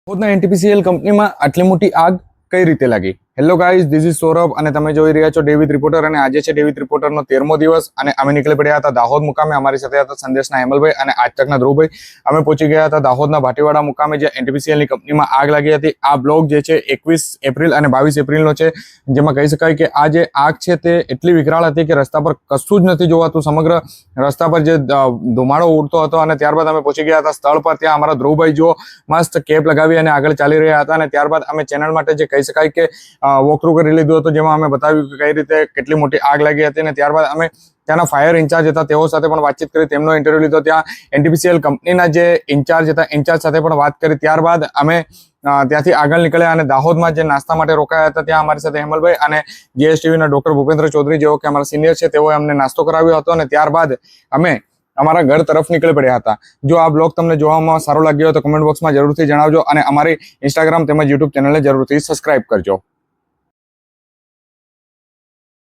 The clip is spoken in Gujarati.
દાહોદના એનટીપીસીએલ કંપનીમાં આટલી મોટી આગ કઈ રીતે લાગી? Hello guys, this is Saurabh અને તમે જોઈ રહ્યા છો ડેવિડ રિપોર્ટર અને આજે છે ડેવિડ રિપોર્ટરનો 13મો દિવસ અને અમે નીકળી પડ્યા હતા દાહોદ મુકામે. અમારી સાથે હતા સંદેશના હેમલભાઈ અને આજતકના ધ્રુવભાઈ. અમે પહોંચી ગયા હતા દાહોદના ભાટીવાડા મુકામે જે એનટીપીસીએલની કંપનીમાં આગ લાગી હતી. આ બ્લોગ જે છે 21 એપ્રિલ અને 22 એપ્રિલનો છે, જેમાં કહી શકાય કે આ જે આગ છે તે એટલી વિકરાળ હતી કે રસ્તા પર કશું જ નથી જોવાતું. સમગ્ર રસ્તા પર જે ધુમાડો ઉડતો હતો અને ત્યારબાદ અમે પહોંચી ગયા હતા સ્થળ પર. ત્યાં અમારા ધ્રુવભાઈ જો મસ્ત કેપ લગાવી અને આગળ ચાલી રહ્યા હતા અને ત્યારબાદ અમે ચેનલ માટે જે કહી શકાય કે વોકથ્રુ કરી લીધું હતું, જેમાં અમે બતાવ્યું કે કઈ રીતે કેટલી મોટી આગ લાગી હતી. અને ત્યારબાદ અમે ત્યાંના ફાયર ઇન્ચાર્જ હતા તેઓ સાથે પણ વાતચીત કરી, તેમનો ઇન્ટરવ્યુ લીધો. ત્યાં એનટીપીસીએલ કંપનીના જે ઇન્ચાર્જ હતા ઇન્ચાર્જ સાથે પણ વાત કરી. ત્યારબાદ અમે ત્યાંથી આગળ નીકળ્યા અને દાહોદમાં જે નાસ્તા માટે રોકાયા હતા ત્યાં અમારી સાથે હેમલભાઈ અને જીએસટીવીના ડોક્ટર ભૂપેન્દ્ર ચૌધરી, જેઓ કે અમારા સિનિયર છે, તેઓએ અમને નાસ્તો કરાવ્યો હતો અને ત્યારબાદ અમે અમારા ઘર તરફ નીકળી પડ્યા હતા. જો આ બ્લોગ તમને જોવામાં સારો લાગ્યો હોય તો કમેન્ટ બોક્સમાં જરૂરથી જણાવજો અને અમારી ઇન્સ્ટાગ્રામ તેમજ યુટ્યુબ ચેનલને જરૂરથી સબસ્ક્રાઇબ કરજો.